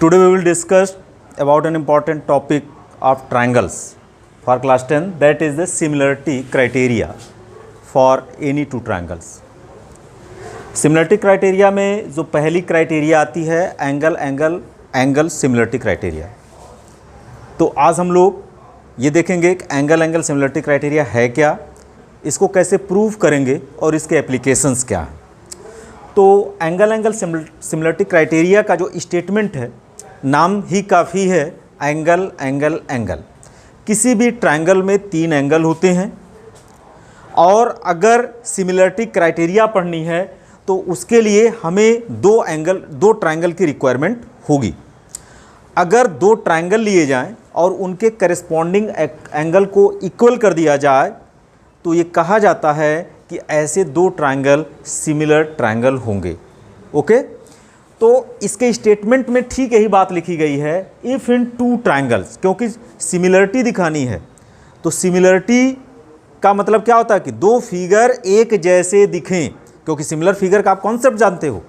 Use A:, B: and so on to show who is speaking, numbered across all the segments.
A: Today we will discuss about an important topic of triangles for class 10, that is the similarity criteria for any two triangles. Similarity criteria में जो पहली criteria आती है angle similarity criteria. तो आज हम लोग ये देखेंगे कि एंगल सिमिलरिटी क्राइटेरिया है क्या, इसको कैसे प्रूव करेंगे और इसके एप्लीकेशंस क्या हैं। तो एंगल सिमिलरिटी क्राइटेरिया का जो स्टेटमेंट है, नाम ही काफ़ी है, एंगल। किसी भी ट्रायंगल में तीन एंगल होते हैं और अगर सिमिलरिटी क्राइटेरिया पढ़नी है तो उसके लिए हमें दो ट्रायंगल की रिक्वायरमेंट होगी। अगर दो ट्रायंगल लिए जाएं और उनके करस्पॉन्डिंग एंगल को इक्वल कर दिया जाए तो ये कहा जाता है कि ऐसे दो ट्रायंगल सिमिलर ट्रायंगल होंगे। ओके, तो इसके स्टेटमेंट में ठीक यही बात लिखी गई है, इफ़ इन टू ट्रायंगल्स, क्योंकि सिमिलरिटी दिखानी है। तो सिमिलरिटी का मतलब क्या होता है कि दो फिगर एक जैसे दिखें, क्योंकि सिमिलर फिगर का आप कॉन्सेप्ट जानते हो।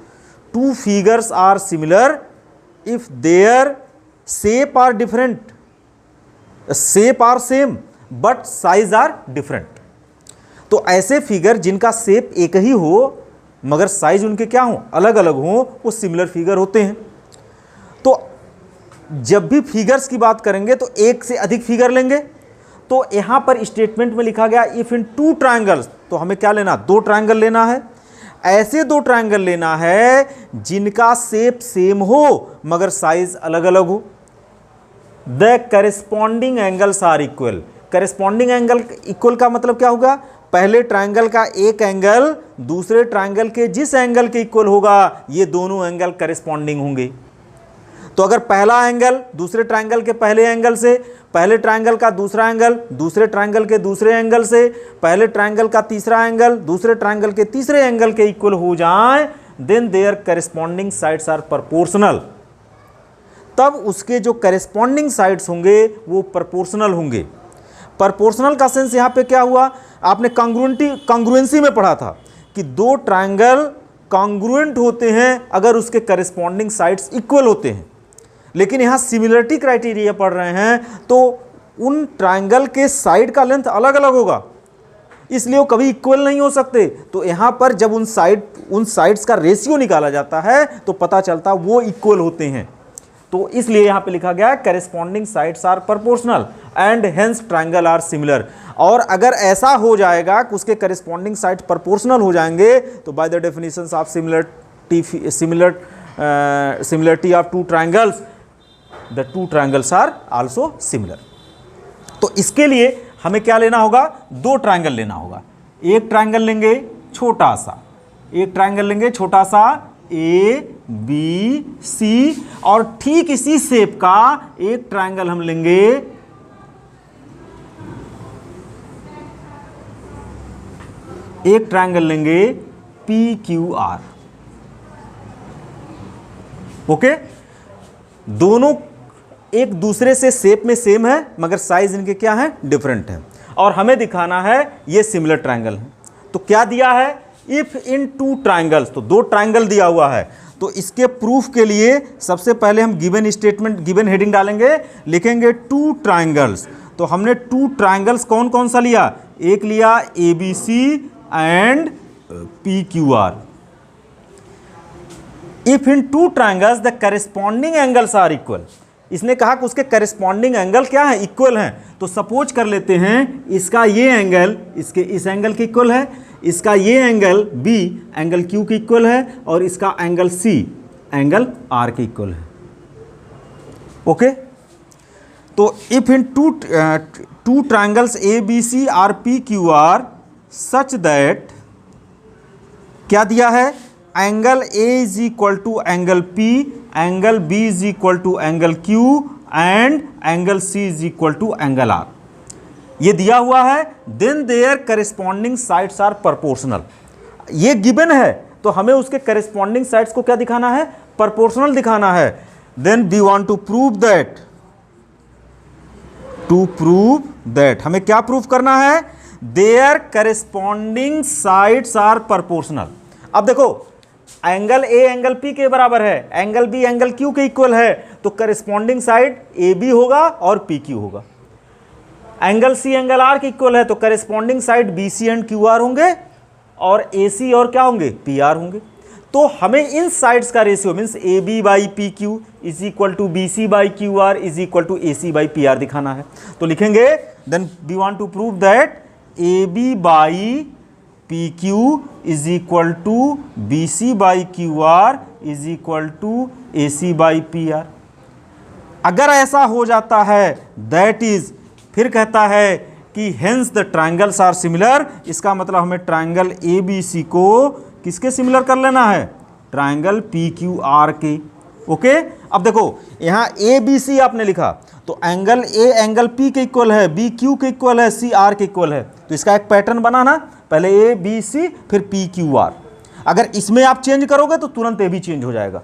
A: Two figures are similar if their shape are different, shape are same but size are different. तो ऐसे फिगर जिनका शेप एक ही हो मगर साइज उनके क्या हो, अलग अलग हो, वो सिमिलर फिगर होते हैं। तो जब भी फिगर्स की बात करेंगे तो एक से अधिक फिगर लेंगे। तो यहां पर स्टेटमेंट में लिखा गया इफ इन टू ट्रायंगल्स, तो हमें क्या लेना, दो ट्रायंगल लेना है। ऐसे दो ट्रायंगल लेना है जिनका शेप सेम हो मगर साइज अलग अलग हो। The corresponding angles are equal. Corresponding angle equal का मतलब क्या होगा, पहले ट्रायंगल का एक एंगल दूसरे ट्रायंगल के जिस एंगल के इक्वल होगा, ये दोनों एंगल करेस्पॉन्डिंग होंगे। तो अगर पहला एंगल दूसरे ट्रायंगल के पहले एंगल से, पहले ट्रायंगल का दूसरा एंगल दूसरे ट्रायंगल के दूसरे एंगल से, पहले ट्रायंगल का तीसरा एंगल दूसरे ट्रायंगल के तीसरे एंगल के इक्वल हो जाए, then their corresponding sides are proportional. तब उसके जो करेस्पॉन्डिंग साइड्स होंगे वो प्रोपोर्शनल होंगे। प्रोपोर्शनल का सेंस यहाँ पे क्या हुआ, आपने कॉन्ग्रुएंसी में पढ़ा था कि दो ट्रायंगल कॉन्ग्रुएंट होते हैं अगर उसके करेस्पॉन्डिंग साइड्स इक्वल होते हैं। लेकिन यहाँ सिमिलरिटी क्राइटेरिया पढ़ रहे हैं तो उन ट्रायंगल के साइड का लेंथ अलग अलग होगा, इसलिए वो कभी इक्वल नहीं हो सकते। तो यहाँ पर जब उन साइड्स का रेशियो निकाला जाता है तो पता चलता वो इक्वल होते हैं। तो इसलिए यहाँ पे लिखा गया है corresponding sides are proportional and hence triangle are similar. और अगर ऐसा हो जाएगा कि उसके करेस्पॉन्डिंग साइड प्रोपोर्शनल हो जाएंगे तो by the definitions of similarity of two triangles, the two triangles are also similar. तो इसके लिए हमें क्या लेना होगा, दो ट्रायंगल लेना होगा। एक ट्रायंगल लेंगे छोटा सा, एक ट्रायंगल लेंगे छोटा सा ABC, और ठीक इसी शेप का एक ट्रायंगल हम लेंगे PQR। ओके, दोनों एक दूसरे से शेप में सेम है मगर साइज इनके क्या है, डिफरेंट है। और हमें दिखाना है ये सिमिलर ट्रायंगल है। तो क्या दिया है, इफ इन टू ट्रायंगल्स, तो दो ट्रायंगल दिया हुआ है। तो इसके प्रूफ के लिए सबसे पहले हम गिवन स्टेटमेंट, गिवन हेडिंग डालेंगे, लिखेंगे टू ट्रायंगल्स। तो हमने टू ट्रायंगल्स कौन कौन सा लिया, एक लिया ABC and PQR। If in two triangles the corresponding angles are equal. इसने कहा कि उसके करेस्पॉन्डिंग एंगल क्या है, इक्वल हैं। तो सपोज कर लेते हैं इसका ये एंगल इसके इस एंगल के इक्वल है, इसका ये एंगल B एंगल Q के इक्वल है, और इसका एंगल C एंगल R के इक्वल है। ओके, तो if in two triangles ABC आर PQR सच दैट, क्या दिया है, angle A is equal to angle P, angle B is equal to angle Q and angle C is equal to angle R, ये दिया हुआ है। Then their corresponding sides are proportional. ये given है तो हमें उसके करेस्पॉन्डिंग साइड्स को क्या दिखाना है, प्रोपोर्शनल दिखाना है। Then we want to prove that, हमें क्या प्रूव करना है, their corresponding sides are proportional. अब देखो एंगल ए एंगल पी के बराबर है, एंगल बी एंगल क्यू के इक्वल है, तो करस्पॉन्डिंग साइड ए बी होगा और पी क्यू होगा। एंगल सी एंगल आर के इक्वल है, तो corresponding side B C and Q R होंगे और ए सी और क्या होंगे, पी आर होंगे। तो हमें इन साइड्स का ratio means A B by P Q is equal to B C by Q R is equal to A C by P R दिखाना है। तो लिखेंगे then we want to prove that A B by P Q is equal to B C by Q R is equal to A C by P R. अगर ऐसा हो जाता है that is, फिर कहता है कि hence the triangles are similar, इसका मतलब हमें ट्रायंगल ए बी सी को किसके सिमिलर कर लेना है, ट्रायंगल पी क्यू आर के। ओके, अब देखो यहाँ ए बी सी आपने लिखा, तो एंगल ए एंगल पी के इक्वल है, बी क्यू के इक्वल है, सी आर के इक्वल है, तो इसका एक पैटर्न बनाना, पहले ए बी सी फिर पी क्यू आर। अगर इसमें आप चेंज करोगे तो तुरंत ए भी चेंज हो जाएगा।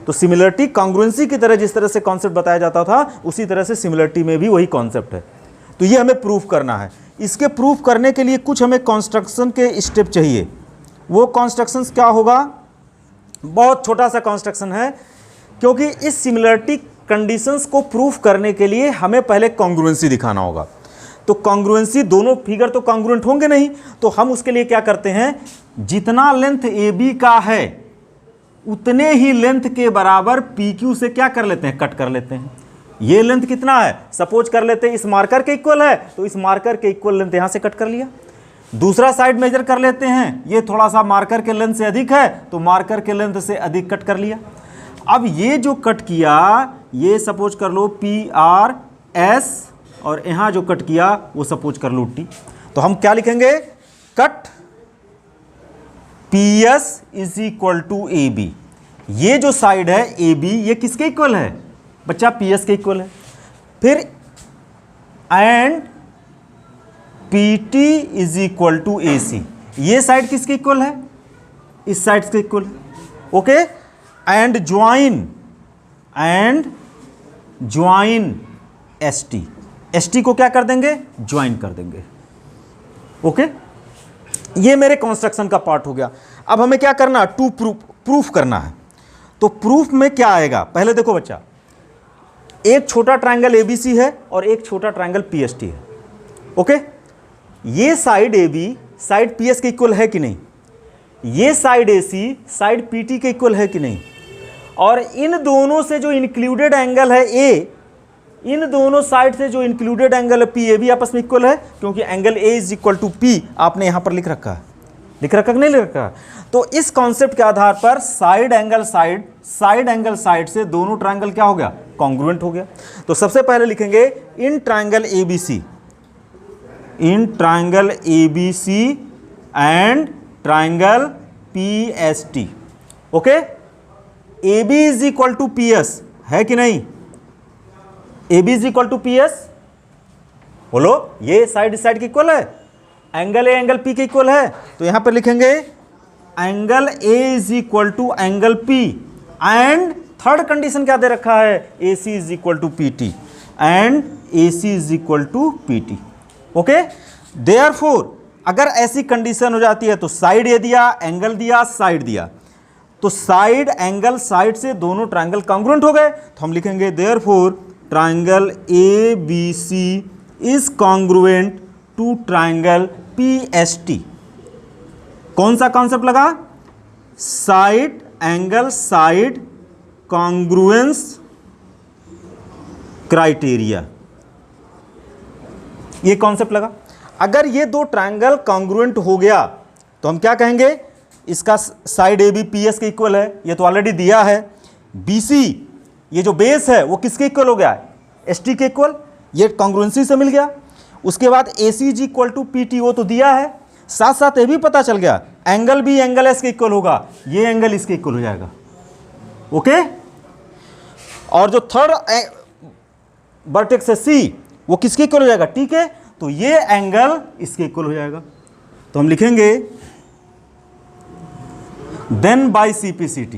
A: तो सिमिलरिटी कॉन्ग्रुएंसी की तरह जिस तरह से कॉन्सेप्ट बताया जाता था उसी तरह से सिमिलरिटी में भी वही कॉन्सेप्ट है। तो ये हमें प्रूफ करना है। इसके प्रूफ करने के लिए कुछ हमें कॉन्स्ट्रक्शन के स्टेप चाहिए। वो कॉन्स्ट्रक्शन क्या होगा, बहुत छोटा सा कॉन्स्ट्रक्शन है, क्योंकि इस सिमिलरिटी कंडीशंस को प्रूफ करने के लिए हमें पहले कॉन्ग्रुएंसी दिखाना होगा। तो कॉन्ग्रुएंसी, दोनों फिगर तो कॉन्ग्रुएंट होंगे नहीं, तो हम उसके लिए क्या करते हैं, जितना लेंथ ए बी का है उतने ही लेंथ के बराबर पी क्यू से क्या कर लेते हैं, कट कर लेते हैं। ये लेंथ कितना है, सपोज कर लेते हैं इस मार्कर के इक्वल है, तो इस मार्कर के इक्वल लेंथ यहां से कट कर लिया। दूसरा साइड मेजर कर लेते हैं, ये थोड़ा सा मार्कर के लेंथ से अधिक है, तो मार्कर के लेंथ से अधिक कट कर लिया। अब ये जो कट किया, ये सपोज कर लो पी आर एस, और यहां जो कट किया वो सपोज कर लो टी। तो हम क्या लिखेंगे, cut P S is equal to A B. ये जो साइड है ए बी, ये किसके इक्वल है बच्चा, पी एस के इक्वल है। फिर and P T is equal to A C, ये साइड किसके इक्वल है, इस साइड के इक्वल है। Okay, and join us T, S T को क्या कर देंगे, ज्वाइन कर देंगे। ओके, ये मेरे कंस्ट्रक्शन का पार्ट हो गया। अब हमें क्या करना, टू प्रूफ करना है। तो प्रूफ में क्या आएगा, पहले देखो बच्चा, एक छोटा ट्रायंगल एबीसी है और एक छोटा ट्रायंगल पीएसटी है। ओके, ये साइड AB साइड PS के इक्वल है कि नहीं, ये साइड AC साइड PT के इक्वल है कि नहीं, और इन दोनों से जो इंक्लूडेड एंगल है A, इन दोनों साइड से जो इंक्लूडेड एंगल है PA भी आपस में इक्वल है, क्योंकि angle A is equal to P आपने यहां पर लिख रखा है, लिख रखा कि नहीं लिख रखा। तो इस कॉन्सेप्ट के आधार पर साइड एंगल साइड से दोनों ट्रायंगल क्या हो गया, कॉन्ग्रुएंट हो गया। तो सबसे पहले लिखेंगे in triangle ABC and triangle PST। Okay, AB is equal to PS है कि नहीं, AB is equal to PS, बोलो, ये साइड के इक्वल है, एंगल A एंगल P के इक्वल है। तो यहां पर लिखेंगे angle A is equal to angle P, and third condition क्या दे रखा है, AC is equal to PT and AC is equal to PT। Okay, therefore अगर ऐसी कंडीशन हो जाती है तो साइड ए दिया, एंगल दिया, साइड दिया, तो साइड एंगल साइड से दोनों ट्रायंगल कॉन्ग्रुएंट हो गए। तो हम लिखेंगे therefore triangle ABC is congruent to triangle PST। कौन सा कॉन्सेप्ट लगा, side angle side congruence criteria, ये कॉन्सेप्ट लगा। अगर ये दो ट्रायंगल कॉन्ग्रुएंट हो गया तो हम क्या कहेंगे, इसका साइड AB PS के इक्वल है, ये तो ऑलरेडी दिया है। BC ये जो बेस है वो किसके इक्वल हो गया, ST के इक्वल, ये कॉन्ग्रुएंसी से मिल गया। उसके बाद AC is equal to PT, वो तो दिया है। साथ साथ ये भी पता चल गया एंगल B एंगल S के इक्वल होगा, ये एंगल इसके इक्वल हो जाएगा। ओके, और जो थर्ड वर्टेक्स है C, वो किसके इक्वल हो जाएगा, ठीक है, तो ये एंगल इसके इक्वल हो जाएगा। तो हम लिखेंगे then by CPCT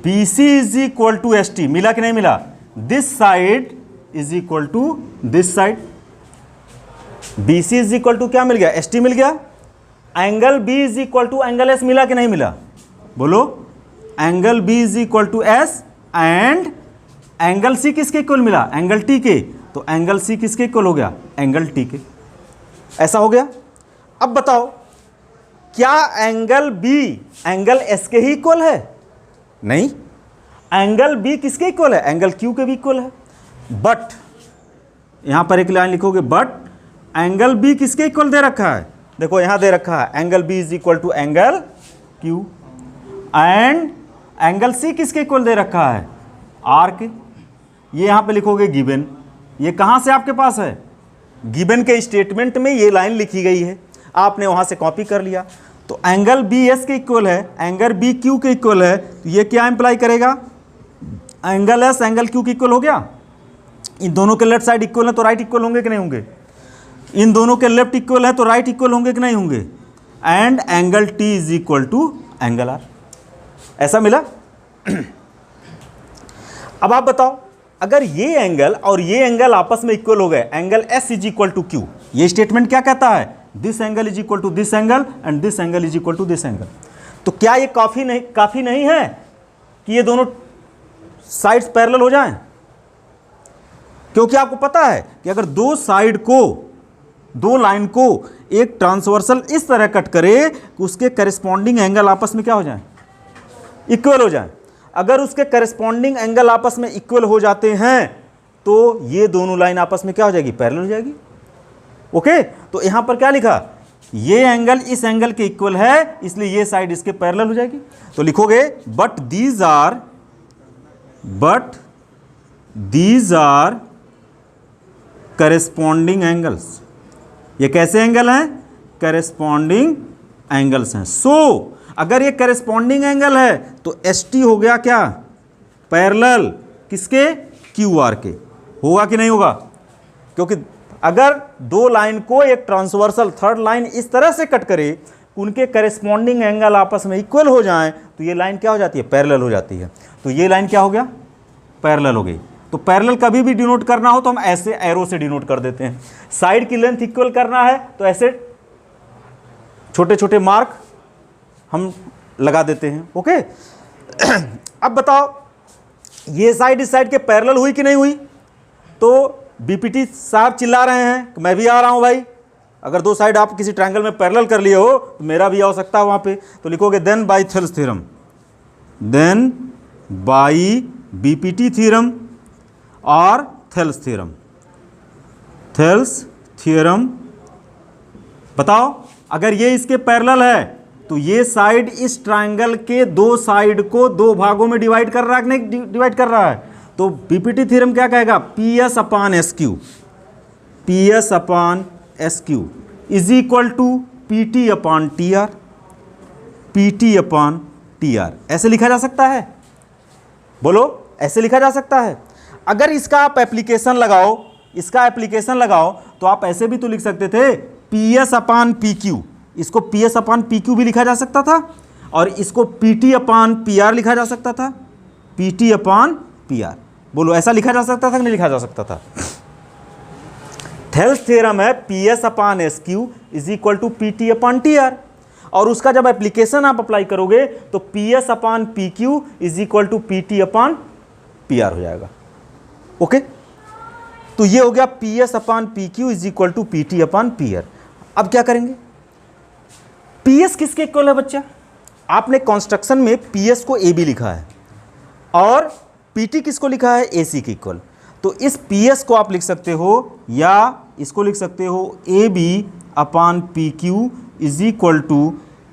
A: BC is equal to ST, मिला कि नहीं मिला, this side is equal to this side, BC is equal to क्या मिल गया, ST मिल गया। Angle B is equal to angle S मिला कि नहीं मिला? बोलो, angle B is equal to S and angle C किसके इक्वल मिला? एंगल टी के। तो एंगल सी किसके इक्वल हो गया? एंगल टी के। ऐसा हो गया। अब बताओ, क्या एंगल बी एंगल एस के ही इक्वल है? नहीं, एंगल बी किसके इक्वल है? एंगल क्यू के भी इक्वल है। बट यहां पर एक लाइन लिखोगे, बट एंगल बी किसके इक्वल दे रखा है? देखो यहां दे रखा है angle B is equal to angle Q and angle C किसके इक्वल दे रखा है? आर के। ये यहां पे लिखोगे गिवन। ये कहां से आपके पास है? गिवन के स्टेटमेंट में ये लाइन लिखी गई है, आपने वहां से कॉपी कर लिया। तो एंगल बी एस के इक्वल है, एंगल बी क्यू के इक्वल है, तो ये क्या इंप्लाई करेगा? एंगल एस एंगल क्यू के इक्वल हो गया। इन दोनों के लेफ्ट साइड इक्वल है तो राइट इक्वल होंगे कि नहीं होंगे? इन दोनों के लेफ्ट इक्वल है तो राइट इक्वल होंगे कि नहीं होंगे? And angle T is equal to angle R. ऐसा मिला। अब आप बताओ, अगर ये एंगल और ये एंगल आपस में इक्वल हो गए, angle S is equal to Q, ये स्टेटमेंट क्या कहता है? This angle is equal to this angle and this angle is equal to this angle. तो क्या ये काफी नहीं है कि ये दोनों साइड्स पैरेलल हो जाएं? क्योंकि आपको पता है कि अगर दो साइड को, दो लाइन को एक ट्रांसवर्सल इस तरह कट करे कि उसके करस्पॉन्डिंग एंगल आपस में क्या हो जाए? इक्वल हो जाए। अगर उसके करस्पॉन्डिंग एंगल आपस में इक्वल हो जाते हैं तो ये दोनों लाइन आपस में क्या हो जाएगी? पैरेलल हो जाएगी। ओके, तो यहां पर क्या लिखा? ये एंगल इस एंगल के इक्वल है, इसलिए ये साइड इसके पैरेलल हो जाएगी। तो लिखोगे but these are corresponding angles. ये कैसे एंगल हैं? करेस्पॉन्डिंग एंगल्स हैं। सो अगर ये करेस्पॉन्डिंग एंगल है तो एस टी हो गया क्या? पैरेलल किसके? क्यू आर के। होगा कि नहीं होगा? क्योंकि अगर दो लाइन को एक ट्रांसवर्सल थर्ड लाइन इस तरह से कट करे, उनके करेस्पॉन्डिंग एंगल आपस में इक्वल हो जाएं, तो ये लाइन क्या हो जाती है? पैरेलल हो जाती है। तो ये लाइन क्या हो गया? पैरेलल हो गई। तो पैरेलल कभी भी डिनोट करना हो तो हम ऐसे एरो से डिनोट कर देते हैं। साइड की लेंथ इक्वल करना है तो ऐसे छोटे छोटे मार्क हम लगा देते हैं। ओके। अब बताओ, ये साइड इस साइड के पैरेलल हुई कि नहीं हुई? तो बीपीटी साहब चिल्ला रहे हैं कि मैं भी आ रहा हूं भाई। अगर दो साइड आप किसी ट्रायंगल में पैरेलल कर लिए हो तो मेरा भी आ सकता है वहां पे। तो लिखोगे then by Thales theorem, then by BPT theorem और थेल्स थ्योरम। थेल्स थ्योरम बताओ, अगर ये इसके पैरेलल है तो ये साइड इस ट्रायंगल के दो साइड को दो भागों में डिवाइड कर रहा है कि नहीं डिवाइड कर रहा है? तो बीपीटी थ्योरम क्या कहेगा? P S upon S Q, P S upon S Q is equal to P T upon T R, P T upon T R. ऐसे लिखा जा सकता है? बोलो, ऐसे लिखा जा सकता है? अगर इसका आप एप्लीकेशन लगाओ, इसका एप्लीकेशन लगाओ तो आप ऐसे भी तो लिख सकते थे, P S upon P Q. इसको P S upon P Q भी लिखा जा सकता था और इसको P T upon P R लिखा जा सकता था, P T upon P R. बोलो, ऐसा लिखा जा सकता था कि नहीं लिखा जा सकता था? थेल्स थ्योरम है P S upon S Q is equal to P T upon T R, और उसका जब एप्लीकेशन आप अप्लाई करोगे तो P S upon P Q is equal to P T upon P R हो जाएगा। ओके, तो ये हो गया P S upon P Q is equal to P T upon P R. अब क्या करेंगे? पी एस किसके इक्वल है बच्चा? आपने कंस्ट्रक्शन में पी एस को ए बी लिखा है और पी टी किसको लिखा है? ए सी के इक्वल। तो इस पी एस को आप लिख सकते हो या इसको लिख सकते हो A B upon P Q is equal to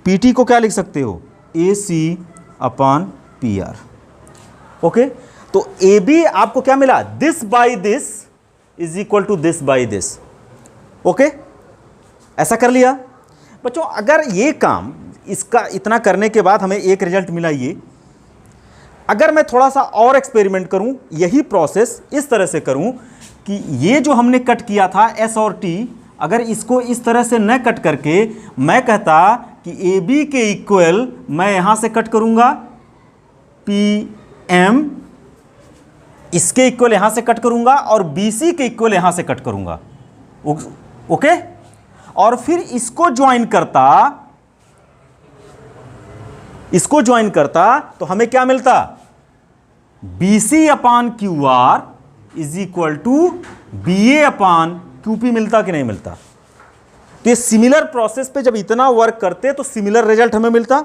A: P T को क्या लिख सकते हो? A C upon P R. Okay, तो ए बी आपको क्या मिला? This by this is equal to this by this. Okay, ऐसा कर लिया बच्चों। अगर ये काम इसका इतना करने के बाद हमें एक रिजल्ट मिला, ये अगर मैं थोड़ा सा और एक्सपेरिमेंट करूं, यही प्रोसेस इस तरह से करूं कि ये जो हमने कट किया था एस और टी, अगर इसको इस तरह से न कट करके मैं कहता कि ए बी के इक्वल मैं यहां से कट करूंगा पी एम, इसके इक्वल यहां से कट करूंगा और बी सी के इक्वल यहां से कट करूंगा। ओके, और फिर इसको ज्वाइन करता इसको ज्वाइन करता तो हमें क्या मिलता, BC upon QR is equal to BA upon QP मिलता कि नहीं मिलता। तो ये सिमिलर प्रोसेस पे जब इतना वर्क करते तो सिमिलर रिजल्ट हमें मिलता।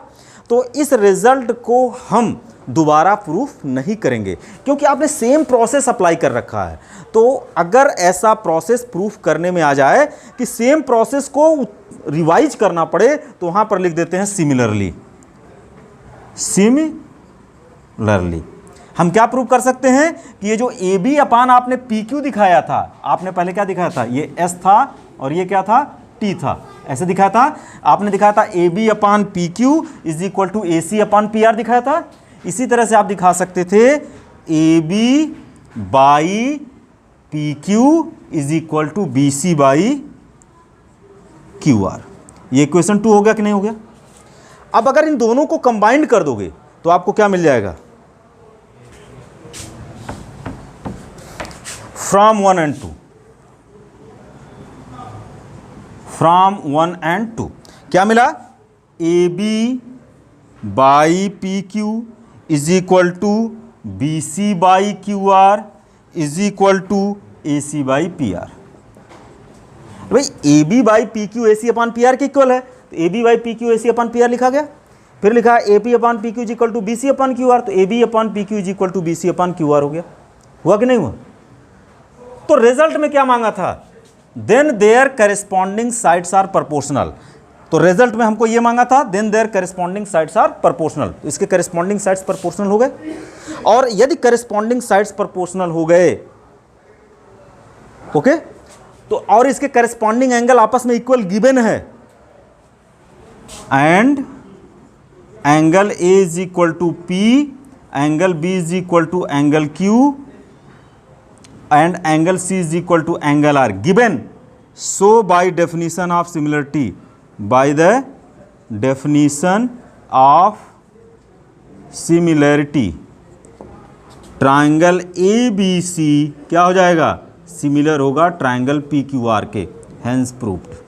A: तो इस रिजल्ट को हम दोबारा प्रूफ नहीं करेंगे क्योंकि आपने सेम प्रोसेस अप्लाई कर रखा है। तो अगर ऐसा प्रोसेस प्रूफ करने में आ जाए कि सेम प्रोसेस को रिवाइज करना पड़े तो वहां पर लिख देते हैं सिमिलरली। सिमिलरली हम क्या प्रूव कर सकते हैं कि ये जो AB अपान आपने PQ दिखाया था, आपने पहले क्या दिखाया था, ये S था और ये क्या था, T था, ऐसे दिखाया था। आपने दिखाया था AB upon PQ is equal to AC upon PR दिखाया था। इसी तरह से आप दिखा सकते थे AB by PQ is equal to BC by QR। ये इक्वेशन 2 हो गया कि नहीं हो गया। अब अगर इन दोनों को कंबाइंड कर दोगे तो आपको क्या मिल जाएगा, फ्रॉम 1 and 2, फ्रॉम 1 and 2 क्या मिला, AB by PQ is equal to BC by QR is equal to AC by PR। भाई AB by PQ AC upon PR के इक्वल है, तो AB by PQ AC upon PR लिखा गया। फिर लिखा AP upon PQ is equal to BC upon QR, तो AB upon PQ is equal to BC upon QR हो गया। हुआ कि नहीं हुआ। तो रिजल्ट में क्या मांगा था, then their corresponding sides are proportional. तो रिजल्ट में हमको ये मांगा था then their corresponding sides are proportional. तो इसके करेस्पॉन्डिंग साइड्स प्रोपोर्शनल हो गए। और यदि करेस्पॉन्डिंग साइड्स प्रोपोर्शनल हो गए, ओके, तो और इसके करेस्पॉन्डिंग एंगल आपस में इक्वल गिवन है, and angle A is equal to P, angle B is equal to angle Q and angle C is equal to angle R given. So by definition of similarity, by the definition of similarity, triangle ABC क्या हो जाएगा, similar होगा triangle PQR के, hence proved।